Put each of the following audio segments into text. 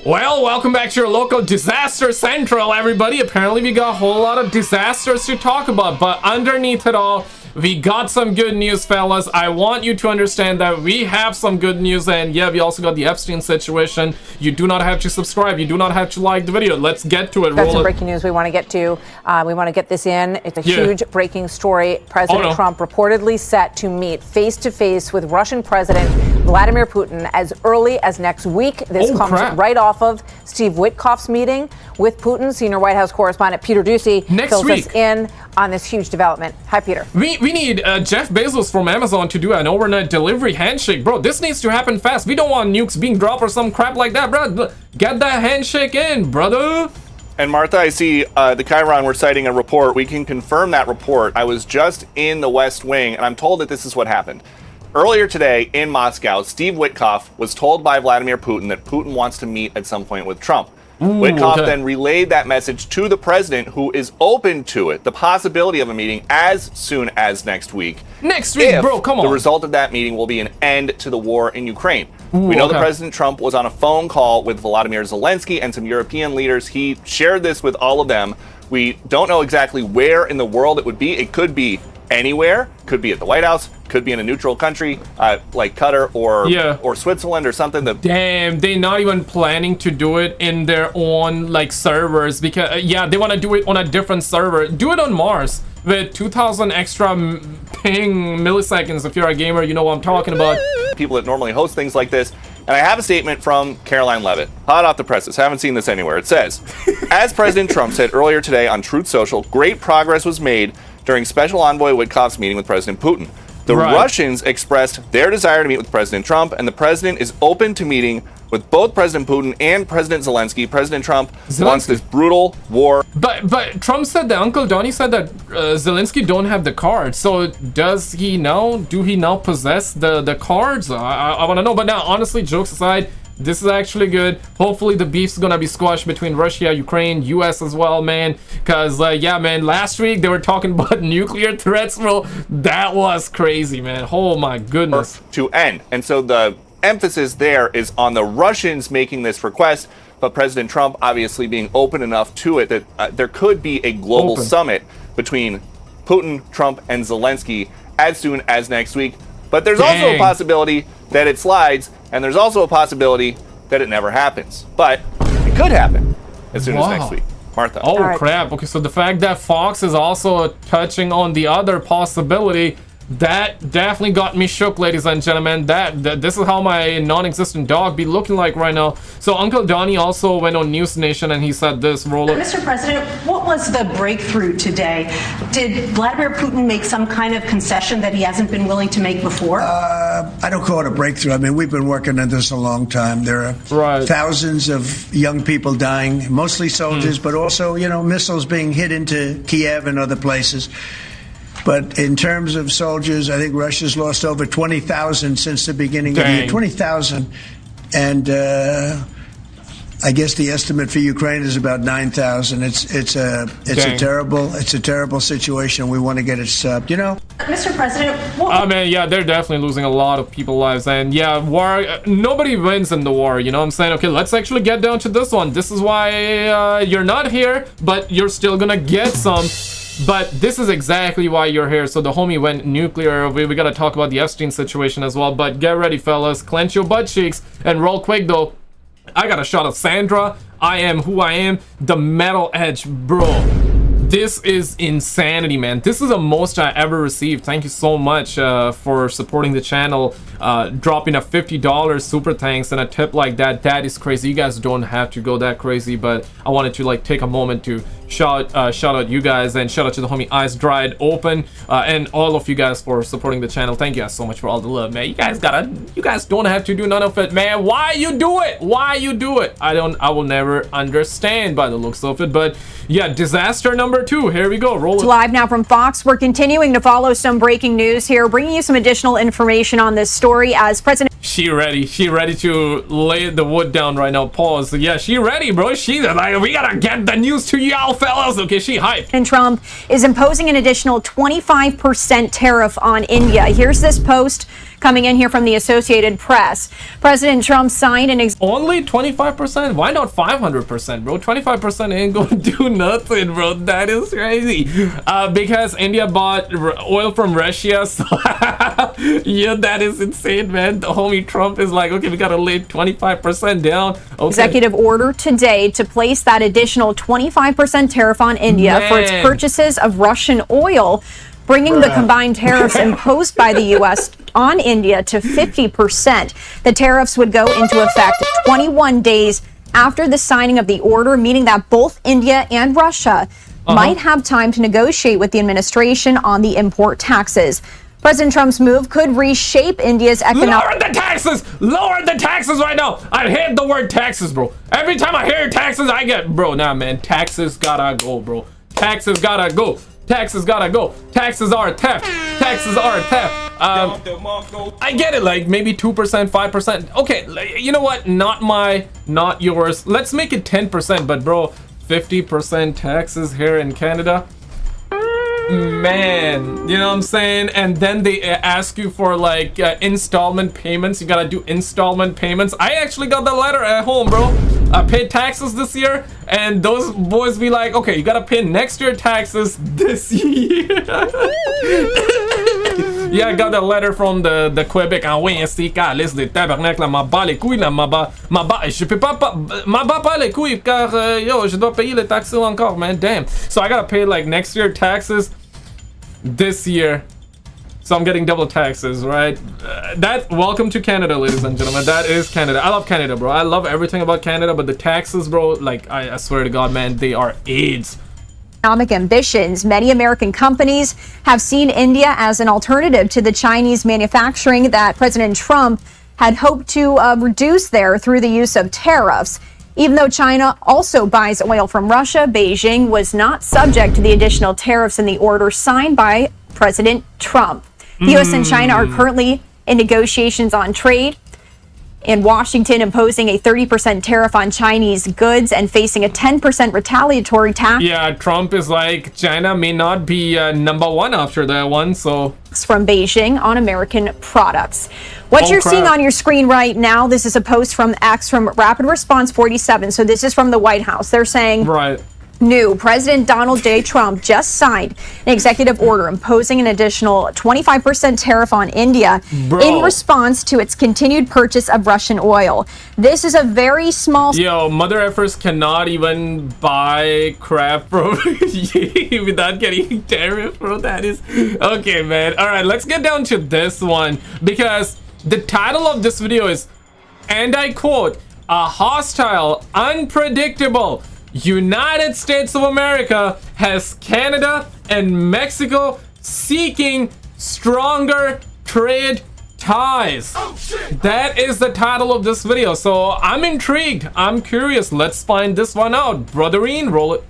Well, welcome back to your local disaster central, everybody. Apparently we got a whole lot of disasters to talk about, but underneath it all, we got some good news, fellas. I want you to understand that we have some good news, and yeah, we also got the Epstein situation. You do not have to subscribe. You do not have to like the video. Let's get to it. That's some breaking news we want to get to. We want to get this in. It's a huge breaking story. President Trump reportedly set to meet face-to-face with Russian President Vladimir Putin as early as next week. This comes right off of Steve Witkoff's meeting with Putin. Senior White House correspondent Peter Doocy fills us in on this huge development. Hi, Peter. We need Jeff Bezos from Amazon to do an overnight delivery handshake. Bro, this needs to happen fast. We don't want nukes being dropped or some crap like that, bro. Get that handshake in, brother. And Martha, I see the Chiron, we're citing a report. We can confirm that report. I was just in the West Wing, and I'm told that this is what happened. Earlier today in Moscow, Steve Witkoff was told by Vladimir Putin that Putin wants to meet at some point with Trump. Witkoff then relayed that message to the president, who is open to it, the possibility of a meeting as soon as next week. Next week, bro, come on. The result of that meeting will be an end to the war in Ukraine. We know that President Trump was on a phone call with Volodymyr Zelensky and some European leaders. He shared this with all of them. We don't know exactly where in the world it would be. It could be anywhere. Could be at the White House. Could be in a neutral country like Qatar or Switzerland or something. Damn, they're not even planning to do it in their own like servers, because they want to do it on a different server. Do it on Mars with 2,000 extra ping milliseconds. If you're a gamer, you know what I'm talking about. People that normally host things like this. And I have a statement from Caroline Levitt, hot off the presses. Haven't seen this anywhere. It says, as President Trump said earlier today on Truth Social, great progress was made during Special Envoy Witkoff's meeting with President Putin. The Russians expressed their desire to meet with President Trump, and the president is open to meeting with both President Putin and President Zelensky. President Trump wants this brutal war. But Trump said that, Uncle Donnie said that Zelensky don't have the cards. So does he now? Do he now possess the cards? I want to know. But now, honestly, jokes aside, this is actually good. Hopefully the beef's gonna be squashed between Russia, Ukraine, US as well, man. Cause yeah, man, last week they were talking about nuclear threats, bro. That was crazy, man. Oh my goodness. To end. And so the emphasis there is on the Russians making this request, but President Trump obviously being open enough to it that there could be a global summit between Putin, Trump, and Zelensky as soon as next week. But there's also a possibility that it slides, and there's also a possibility that it never happens. But it could happen as soon as next week. Martha. Oh, crap. Okay, so the fact that Fox is also touching on the other possibility, that definitely got me shook, ladies and gentlemen. This is how my non-existent dog be looking like right now. So Uncle Donnie also went on News Nation and he said this, roll it. Mr. President, what was the breakthrough today? Did Vladimir Putin make some kind of concession that he hasn't been willing to make before? I don't call it a breakthrough. I mean, we've been working on this a long time. There are thousands of young people dying, mostly soldiers, but also, you know, missiles being hit into Kiev and other places. But in terms of soldiers, I think Russia's lost over 20,000 since the beginning of the year. 20,000. And I guess the estimate for Ukraine is about 9,000. It's a terrible situation. We want to get it stopped, you know? Mr. President, I mean, yeah, they're definitely losing a lot of people's lives. And yeah, war, nobody wins in the war, you know what I'm saying? Okay, let's actually get down to this one. This is why you're not here, but you're still gonna get some. But this is exactly why you're here. So the homie went nuclear. We gotta talk about the Epstein situation as well. But get ready, fellas. Clench your butt cheeks. And real quick, though, I got a shot of Sandra. I am who I am. The Metal Edge, bro. This is insanity, man. This is the most I ever received. Thank you so much for supporting the channel. Dropping a $50 super thanks and a tip like that. That is crazy. You guys don't have to go that crazy, but I wanted to like take a moment to shout out you guys, and shout out to the homie Eyes Dried Open and all of you guys for supporting the channel. Thank you guys so much for all the love, man. You guys don't have to do none of it, man. Why you do it? Why you do it? I will never understand by the looks of it. But yeah, disaster number 2. Here we go. Roll it. Live now from Fox. We're continuing to follow some breaking news here, bringing you some additional information on this story as President. She ready to lay the wood down right now. Pause. Yeah, she ready, bro. She's like, we gotta get the news to y'all, fellas. Okay, she hyped. And Trump is imposing an additional 25% tariff on India. Here's this post coming in here from the Associated Press. President Trump signed an only 25%? Why not 500%, bro? 25% ain't gonna do nothing, bro. That is crazy. Because India bought oil from Russia, so yeah, that is insane, man. The homie Trump is like, okay, we gotta lay 25% down. Okay. Executive order today to place that additional 25% tariff on India for its purchases of Russian oil, bringing the combined tariffs imposed by the U.S. on India to 50%. The tariffs would go into effect 21 days after the signing of the order, meaning that both India and Russia might have time to negotiate with the administration on the import taxes. President Trump's move could reshape India's economic... Lower the taxes! Lower the taxes right now! I hate the word taxes, bro. Every time I hear taxes, I get... Bro, nah, man. Taxes gotta go, bro. Taxes gotta go. Taxes gotta go. Taxes are theft. Taxes are theft. I get it, like maybe 2%, 5%. Okay, you know what? Not yours. Let's make it 10%, but bro, 50% taxes here in Canada? Man, you know what I'm saying? And then they ask you for like installment payments. You gotta do installment payments. I actually got the letter at home, bro. I paid taxes this year, and those boys be like, okay, you gotta pay next year taxes this year. Yeah, I got a letter from the Quebec. Ah oui, c'est calice de tabarnak là, m'a bas les couilles là, je peux pas les couilles car yo, je dois payer les taxes encore, man. Damn. So I gotta pay like next year taxes this year. So I'm getting double taxes, right? Welcome to Canada, ladies and gentlemen. That is Canada. I love Canada, bro. I love everything about Canada, but the taxes, bro, like I swear to God, man, they are AIDS. Economic ambitions. Many American companies have seen India as an alternative to the Chinese manufacturing that President Trump had hoped to reduce there through the use of tariffs. Even though China also buys oil from Russia, Beijing was not subject to the additional tariffs in the order signed by President Trump. The U.S. and China are currently in negotiations on trade, in Washington imposing a 30% tariff on Chinese goods and facing a 10% retaliatory tax. Yeah, Trump is like, China may not be number one after that one, so... From Beijing on American products. What you're seeing on your screen right now, this is a post from X from Rapid Response 47. So this is from the White House. They're saying... Right. New President Donald J. Trump just signed an executive order imposing an additional 25% tariff on India in response to its continued purchase of Russian oil. This is a very small... Yo, mother effers cannot even buy crap, bro, without getting tariff, bro. That is... Okay, man. All right, let's get down to this one, because the title of this video is, and I quote, "A hostile, unpredictable United States of America has Canada and Mexico seeking stronger trade ties." That is the title of this video. So I'm intrigued. I'm curious. Let's find this one out. Brotherine, roll it.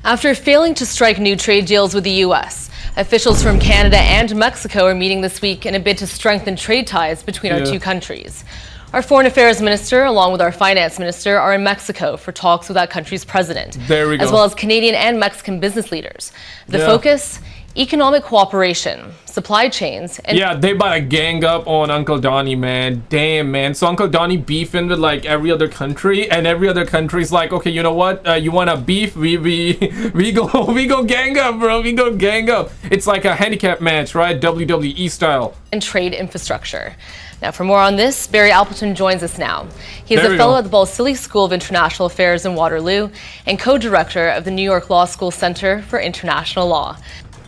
After failing to strike new trade deals with the U.S., officials from Canada and Mexico are meeting this week in a bid to strengthen trade ties between our two countries. Our Foreign Affairs Minister, along with our Finance Minister, are in Mexico for talks with that country's president, as well as Canadian and Mexican business leaders. The focus, economic cooperation, supply chains, and... Yeah, they about to gang up on Uncle Donnie, man. Damn, man. So Uncle Donnie beefing with like every other country, and every other country's like, okay, you know what? You want to beef? We go gang up, bro. We go gang up. It's like a handicap match, right? WWE style. And trade infrastructure. Now, for more on this, Barry Appleton joins us now. He is a fellow at the Balsillie School of International Affairs in Waterloo and co-director of the New York Law School Center for International Law.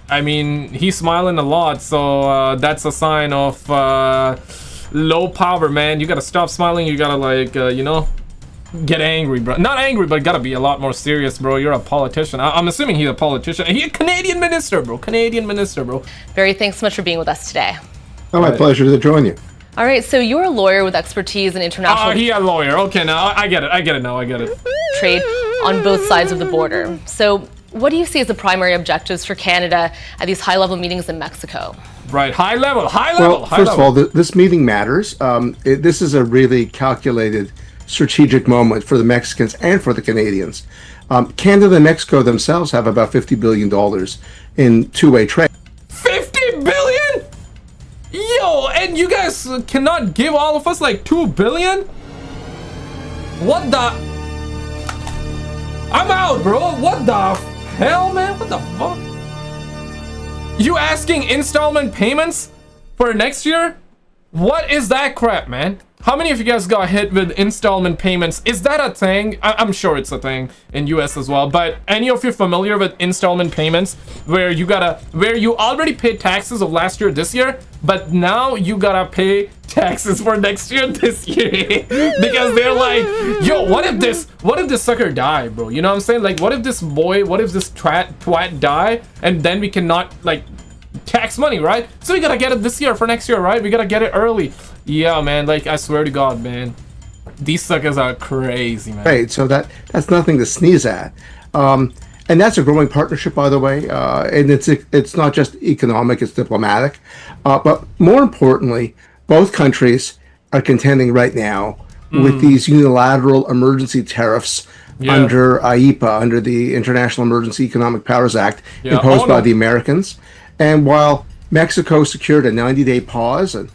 I mean, he's smiling a lot, so that's a sign of low power, man. You gotta stop smiling. You gotta, like, you know, get angry, bro. Not angry, but gotta be a lot more serious, bro. You're a politician. I'm assuming he's a politician. He's a Canadian minister, bro. Canadian minister, bro. Barry, thanks so much for being with us today. Oh, my pleasure to join you. All right, so you're a lawyer with expertise in international... Oh, he a lawyer. Okay, now I get it. I get it now. I get it. Trade on both sides of the border. So what do you see as the primary objectives for Canada at these high-level meetings in Mexico? Right, high level. Well, first of all, this meeting matters. This is a really calculated strategic moment for the Mexicans and for the Canadians. Canada and Mexico themselves have about $50 billion in two-way trade. 50 billion? Yo, Bro, and you guys cannot give all of us like 2 billion? What the? I'm out, bro. What the hell, man? What the fuck? You asking installment payments for next year? What is that crap, man? How many of you guys got hit with installment payments? Is that a thing? I'm sure it's a thing in US as well, but any of you familiar with installment payments where you already paid taxes of last year this year, but now you gotta pay taxes for next year this year? Because they're like, yo, what if this sucker die, bro? You know what I'm saying? Like, what if this twat die, and then we cannot like tax money, right? So we gotta get it this year for next year, right? We gotta get it early. Yeah, man, like, I swear to God, man, these suckers are crazy, man. Right, so that's nothing to sneeze at. And that's a growing partnership, by the way. And it's not just economic, it's diplomatic. But more importantly, both countries are contending right now with these unilateral emergency tariffs under IEEPA, under the International Emergency Economic Powers Act, imposed by the Americans. And while Mexico secured a 90-day pause and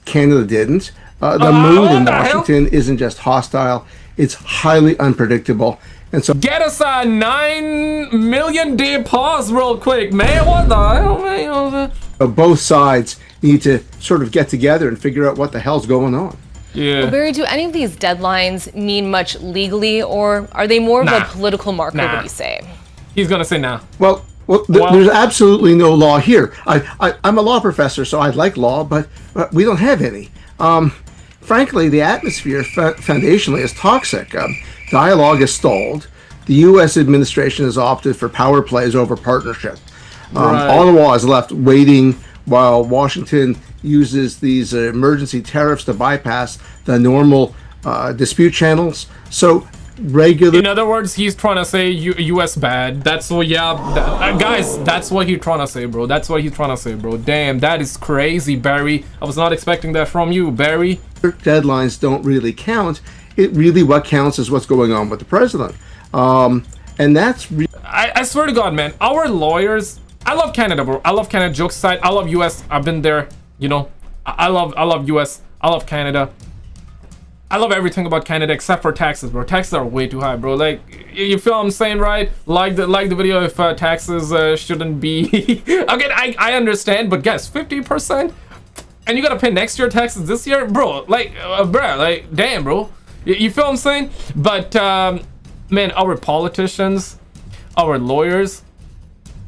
Canada didn't, the mood in Washington isn't just hostile, it's highly unpredictable. And so get us a 9 million day pause real quick, man. What the hell, man? Both sides need to sort of get together and figure out what the hell's going on. Yeah. Well, Barry, do any of these deadlines mean much legally, or are they more of a political marker, would you say? He's gonna say nah. Well, there's absolutely no law here. I'm a law professor, so I like law, but we don't have any. Frankly, the atmosphere foundationally is toxic. Dialogue is stalled. The U.S. administration has opted for power plays over partnership. Ottawa is left waiting while Washington uses these emergency tariffs to bypass the normal dispute channels. So in other words, he's trying to say U.S. bad. That's what, guys, that's what he's trying to say, bro. That's what he's trying to say, bro. Damn, that is crazy, Barry. I was not expecting that from you, Barry. Deadlines don't really count. What counts is what's going on with the president. And that's I swear to God, man, our lawyers, I love Canada, bro. I love Canada. Jokes aside, I love U.S. I've been there, you know. I love U.S. I love Canada. I love everything about Canada except for taxes, bro. Taxes are way too high, bro. Like, you feel what I'm saying, right? Like the video if taxes shouldn't be. Okay, I understand, but guess 50%, and you gotta pay next year taxes this year, bro. Like, bro, like, damn, bro. You feel what I'm saying? But man, our politicians, our lawyers,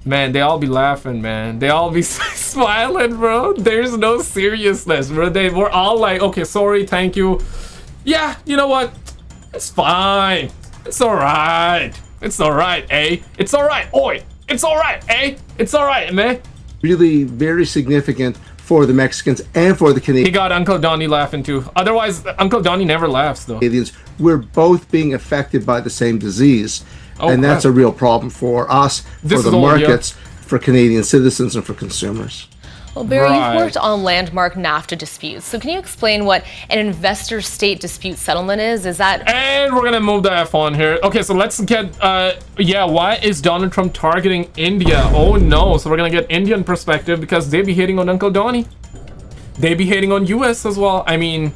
man, they all be laughing, man. They all be smiling, bro. There's no seriousness, bro. We're all like, okay, sorry, thank you. Yeah, you know what? It's fine. It's alright. It's alright, eh? It's alright. Oi! It's alright, eh? It's alright, man. Really very significant for the Mexicans and for the Canadians. He got Uncle Donnie laughing too. Otherwise, Uncle Donnie never laughs, though. We're both being affected by the same disease. And that's a real problem for us, for the markets, for Canadian citizens, and for consumers. Well, Barry, you've worked on landmark NAFTA disputes. So can you explain what an investor-state dispute settlement is? And we're going to move the F on here. Okay, so let's get, why is Donald Trump targeting India? Oh, no. So we're going to get Indian perspective because they be hating on Uncle Donnie. They be hating on U.S. as well. I mean,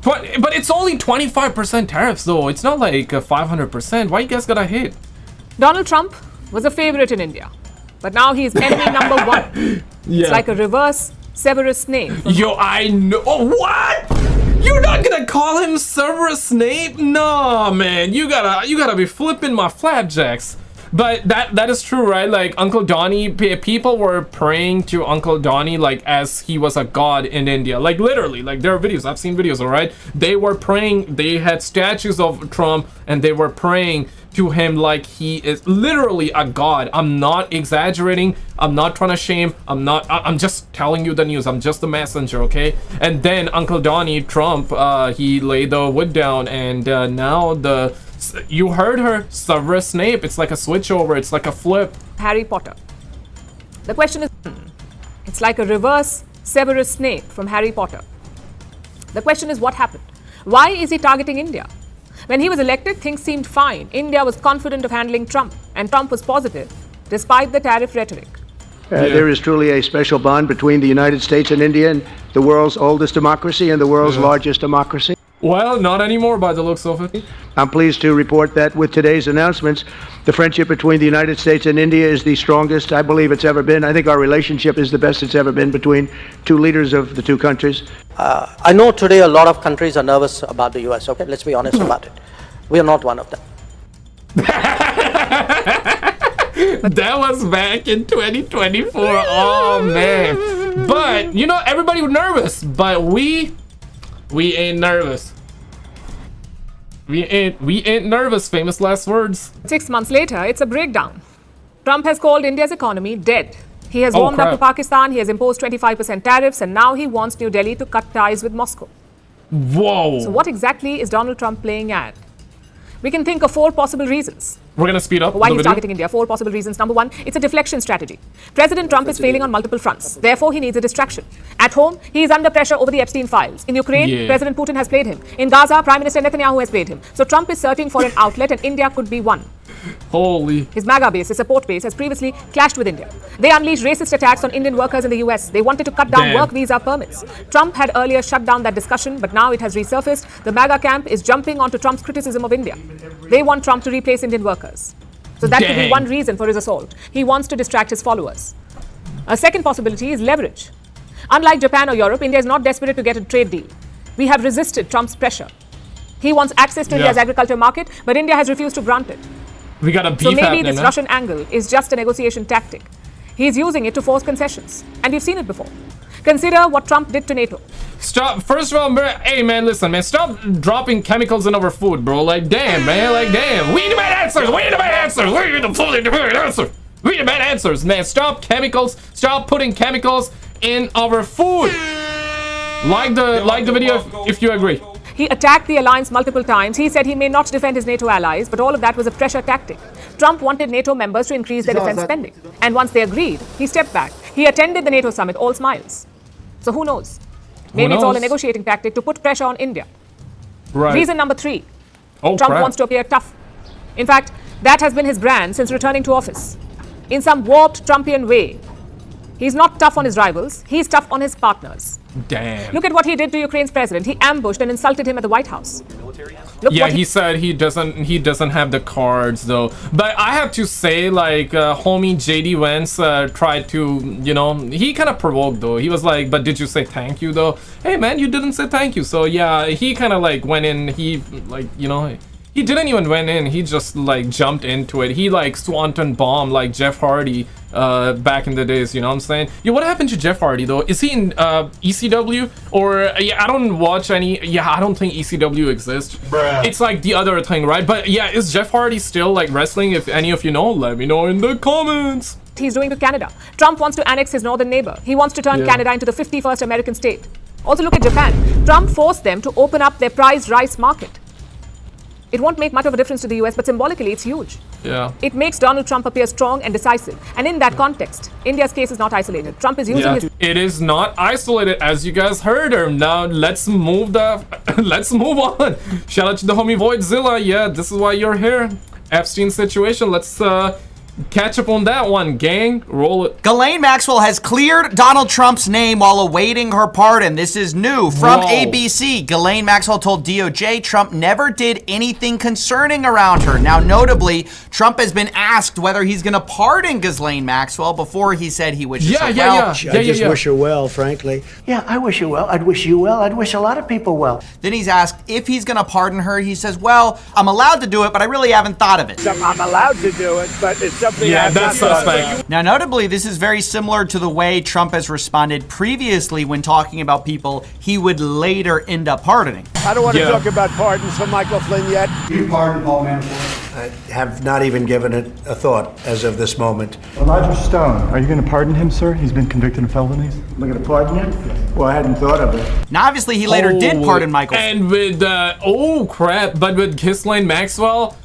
but it's only 25% tariffs, though. It's not like 500%. Why you guys got to hate? Donald Trump was a favorite in India. But now he's enemy number one. It's like a reverse Severus Snape. Yo, I know. Oh, what? You're not gonna call him Severus Snape? No, man. You gotta be flipping my flapjacks. But that is true, right? Like, Uncle Donnie, people were praying to Uncle Donnie like as he was a god in India. Like, literally, like, there are videos. I've seen videos, all right? They were praying. They had statues of Trump, and they were praying to him like he is literally a god. I'm not exaggerating. I'm not trying to shame. I'm just telling you the news. I'm just the messenger, okay? And then Uncle Donnie Trump, he laid the wood down, and now you heard her, Severus Snape. It's like a switch over. It's like a flip. Harry Potter. The question is, it's like a reverse Severus Snape from Harry Potter. The question is, what happened? Why is he targeting India? When he was elected, things seemed fine. India was confident of handling Trump, and Trump was positive, despite the tariff rhetoric. There is truly a special bond between the United States and India, and the world's oldest democracy and the world's largest democracy. Well, not anymore by the looks of it. I'm pleased to report that with today's announcements, the friendship between the United States and India is the strongest I believe it's ever been. I think our relationship is the best it's ever been between two leaders of the two countries. I know today a lot of countries are nervous about the US, okay? Let's be honest about it. We are not one of them. That was back in 2024. Oh, man. But, you know, everybody was nervous, but we ain't nervous. We ain't nervous. Famous last words. 6 months later, it's a breakdown. Trump has called India's economy dead. He has warmed up to Pakistan. He has imposed 25% tariffs, and now he wants New Delhi to cut ties with Moscow. Whoa. So what exactly is Donald Trump playing at? We can think of 4 possible reasons. We're going to speed up why the he's video. targeting India. 4 possible reasons. Number 1, it's a deflection strategy. President Trump is failing on multiple fronts. Therefore, he needs a distraction. At home, he is under pressure over the Epstein files. In Ukraine, President Putin has played him. In Gaza, Prime Minister Netanyahu has played him. So Trump is searching for an outlet, and India could be one. Holy. His MAGA base, his support base, has previously clashed with India. They unleashed racist attacks on Indian workers in the US. They wanted to cut down work visa permits. Trump had earlier shut down that discussion, but now it has resurfaced. The MAGA camp is jumping onto Trump's criticism of India. They want Trump to replace Indian workers. So that could be one reason for his assault. He wants to distract his followers. A second possibility is leverage. Unlike Japan or Europe, India is not desperate to get a trade deal. We have resisted Trump's pressure. He wants access to India's agriculture market, but India has refused to grant it. We got a beef So maybe happening, this Russian angle is just a negotiation tactic. He's using it to force concessions. And we've seen it before. Consider what Trump did to NATO. Stop. First of all, hey, man, listen, man. Stop dropping chemicals in our food, bro. Like, damn, man. Like, damn. We need demand answers. We need demand answers. We need demand answers. We need demand answers, man. Stop chemicals. Stop putting chemicals in our food. Like the video if you agree. He attacked the alliance multiple times. He said he may not defend his NATO allies, but all of that was a pressure tactic. Trump wanted NATO members to increase their defense spending. And once they agreed, he stepped back. He attended the NATO summit, all smiles. So who knows? Maybe it's all a negotiating tactic to put pressure on India. Right. Reason number 3. Trump wants to appear tough. In fact, that has been his brand since returning to office. In some warped Trumpian way, he's not tough on his rivals, he's tough on his partners. Damn. Look at what he did to Ukraine's president. He ambushed and insulted him at the White House. He said he doesn't have the cards though. But I have to say, like, homie JD Vance tried to, you know, he kind of provoked though. He was like, but did you say thank you though? Hey man, you didn't say thank you. So yeah, he kind of like went in, he like, you know, he didn't even went in, he just like jumped into it. He like swanton bomb like Jeff Hardy back in the days, you know what I'm saying? Yeah, what happened to Jeff Hardy though? Is he in ECW? Or I don't watch any, I don't think ECW exists. Bruh. It's like the other thing, right? But yeah, is Jeff Hardy still like wrestling? If any of you know, let me know in the comments. He's doing to Canada. Trump wants to annex his northern neighbor. He wants to turn Canada into the 51st American state. Also look at Japan. Trump forced them to open up their prized rice market. It won't make much of a difference to the US, but symbolically it's huge. Yeah. It makes Donald Trump appear strong and decisive. And in that context, India's case is not isolated. Trump is using his... It is not isolated, as you guys heard her. Now let's move on. Shout out to the homie Voidzilla. Yeah, this is why you're here. Epstein situation. Let's catch up on that one, gang. Roll it. Ghislaine Maxwell has cleared Donald Trump's name while awaiting her pardon. This is new from ABC. Ghislaine Maxwell told DOJ Trump never did anything concerning around her. Now, notably, Trump has been asked whether he's going to pardon Ghislaine Maxwell before he said he wishes her well. I just wish her well, frankly. Yeah, I wish her well. I'd wish you well. I'd wish a lot of people well. Then he's asked if he's going to pardon her. He says, well, I'm allowed to do it, but I really haven't thought of it. I'm allowed to do it, but it's something that's suspect. Now, notably, this is very similar to the way Trump has responded previously when talking about people he would later end up pardoning. I don't want to talk about pardons for Michael Flynn yet. You pardon Paul Manafort? I have not even given it a thought as of this moment. Elijah Stone, are you going to pardon him, sir? He's been convicted of felonies. Am I going to pardon him? Well, I hadn't thought of it. Now, obviously, he later did pardon Michael. And with, but with Ghislaine Maxwell,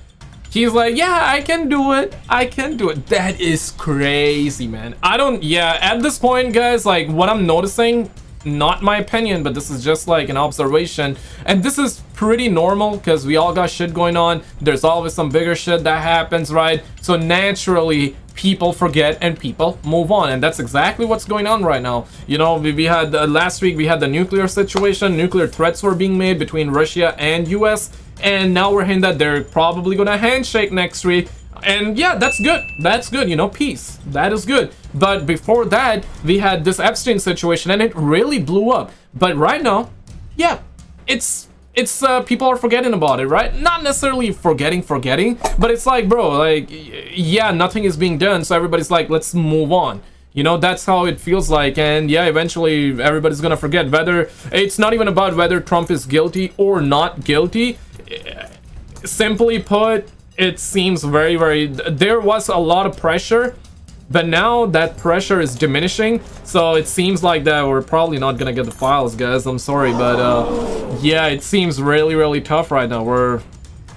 he's like, yeah, I can do it. I can do it. That is crazy, man. At this point, guys, like, what I'm noticing, not my opinion, but this is just like an observation, and this is pretty normal because we all got shit going on. There's always some bigger shit that happens, right? So naturally, people forget and people move on, and that's exactly what's going on right now. You know, we had last week we had the nuclear situation. Nuclear threats were being made between Russia and US, and now we're hearing that they're probably gonna handshake next week. And yeah, that's good. That's good, you know, peace. That is good. But before that, we had this Epstein situation, and it really blew up. But right now, yeah, it's people are forgetting about it, right? Not necessarily forgetting, but it's like, bro, like, yeah, nothing is being done, so everybody's like, let's move on. You know, that's how it feels like. And yeah, eventually everybody's gonna forget. Whether it's not even about whether Trump is guilty or not guilty. Simply put, it seems very, there was a lot of pressure, but now that pressure is diminishing, so it seems like that we're probably not gonna get the files, guys. I'm sorry, but yeah, it seems really tough right now.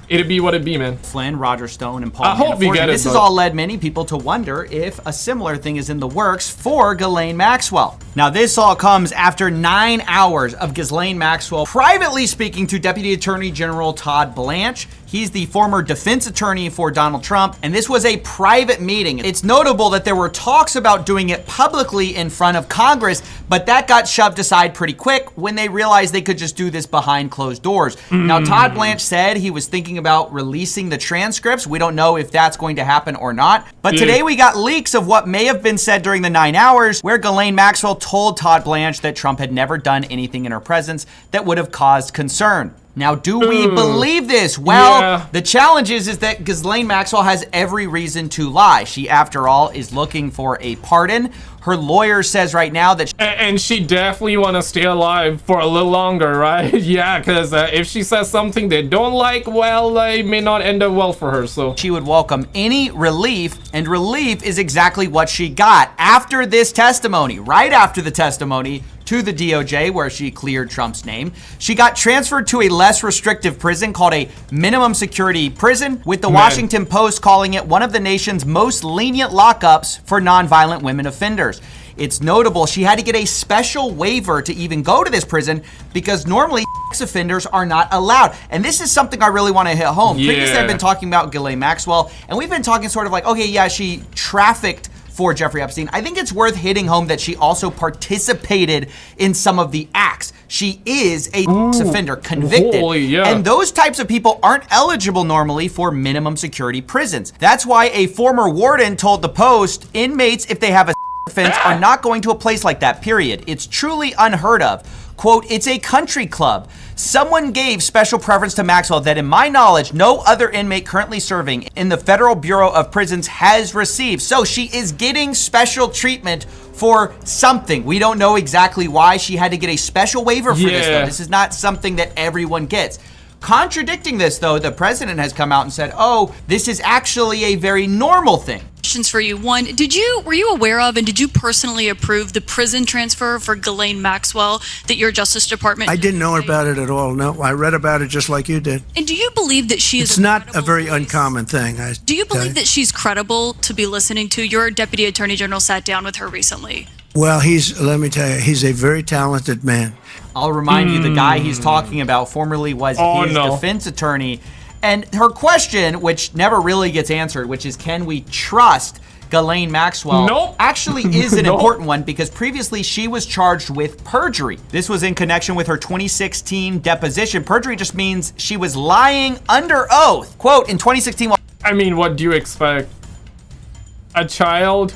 It'd be what it be, man. Flynn, Roger Stone, and Paul I hope we get it. This has all led many people to wonder if a similar thing is in the works for Ghislaine Maxwell. Now, this all comes after 9 hours of Ghislaine Maxwell privately speaking to Deputy Attorney General Todd Blanche. He's the former defense attorney for Donald Trump, and this was a private meeting. It's notable that there were talks about doing it publicly in front of Congress, but that got shoved aside pretty quick when they realized they could just do this behind closed doors. Now, Todd Blanche said he was thinking about releasing the transcripts. We don't know if that's going to happen or not, but today we got leaks of what may have been said during the 9 hours, where Ghislaine Maxwell told Todd Blanche that Trump had never done anything in her presence that would have caused concern. Now, do we believe this? Well, the challenge is that Ghislaine Maxwell has every reason to lie. She, after all, is looking for a pardon. Her lawyer says right now that... And she definitely want to stay alive for a little longer, right? Yeah, because if she says something they don't like, well, it may not end up well for her, so... She would welcome any relief, and relief is exactly what she got after this testimony. Right after the testimony to the DOJ, where she cleared Trump's name, she got transferred to a less restrictive prison called a minimum security prison, with the Washington Post calling it one of the nation's most lenient lockups for nonviolent women offenders. It's notable she had to get a special waiver to even go to this prison because normally sex offenders are not allowed. And this is something I really want to hit home. Previously, I've been talking about Ghislaine Maxwell, and we've been talking sort of like, okay, yeah, she trafficked for Jeffrey Epstein. I think it's worth hitting home that she also participated in some of the acts. She is a offender, convicted. And those types of people aren't eligible normally for minimum security prisons. That's why a former warden told the Post, inmates, if they have a offense, are not going to a place like that, period. It's truly unheard of. Quote, it's a country club. Someone gave special preference to Maxwell that, in my knowledge, no other inmate currently serving in the Federal Bureau of Prisons has received. So she is getting special treatment for something. We don't know exactly why she had to get a special waiver for this, though. This is not something that everyone gets. Contradicting this, though, the president has come out and said, oh, this is actually a very normal thing. Questions for you. One, were you aware of and did you personally approve the prison transfer for Ghislaine Maxwell that your Justice Department... I didn't know about it at all. No, I read about it just like you did. And do you believe that she is... It's not a very uncommon thing. Do you believe that she's credible to be listening to? Your Deputy Attorney General sat down with her recently. Well, let me tell you, he's a very talented man. I'll remind you, the guy he's talking about formerly was his defense attorney. And her question, which never really gets answered, which is, can we trust Ghislaine Maxwell, actually is an important one because previously she was charged with perjury. This was in connection with her 2016 deposition. Perjury just means she was lying under oath. Quote, in 2016... I mean, what do you expect? A child...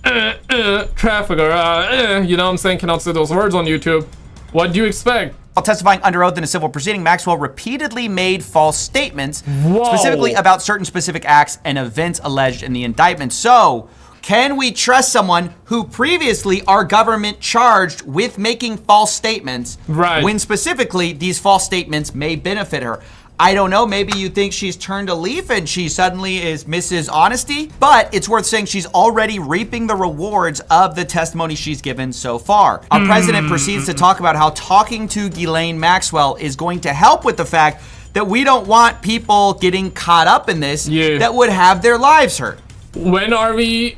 trafficker, you know what I'm saying, cannot say those words on YouTube. What do you expect? While testifying under oath in a civil proceeding, Maxwell repeatedly made false statements, specifically about certain specific acts and events alleged in the indictment. So, can we trust someone who previously our government charged with making false statements when specifically these false statements may benefit her? I don't know, maybe you think she's turned a leaf and she suddenly is Mrs. Honesty, but it's worth saying she's already reaping the rewards of the testimony she's given so far. Our president proceeds to talk about how talking to Ghislaine Maxwell is going to help with the fact that we don't want people getting caught up in this that would have their lives hurt. When are we...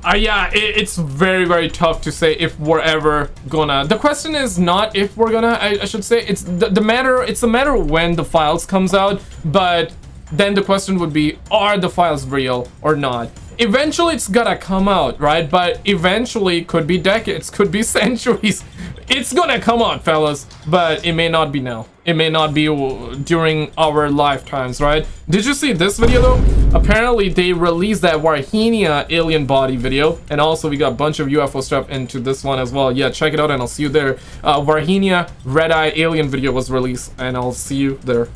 it's very, very tough to say if we're ever gonna... The question is not if we're gonna, I should say, it's the matter when the files comes out, but then the question would be, are the files real or not? Eventually it's gonna come out, right? But eventually, could be decades, could be centuries. It's gonna come out, fellas, but it may not be now. It may not be during our lifetimes, right? Did you see this video though? Apparently they released that Warhenia alien body video, and also we got a bunch of UFO stuff into this one as well. Yeah, check it out and I'll see you there. Warhenia red-eye alien video was released, and I'll see you there.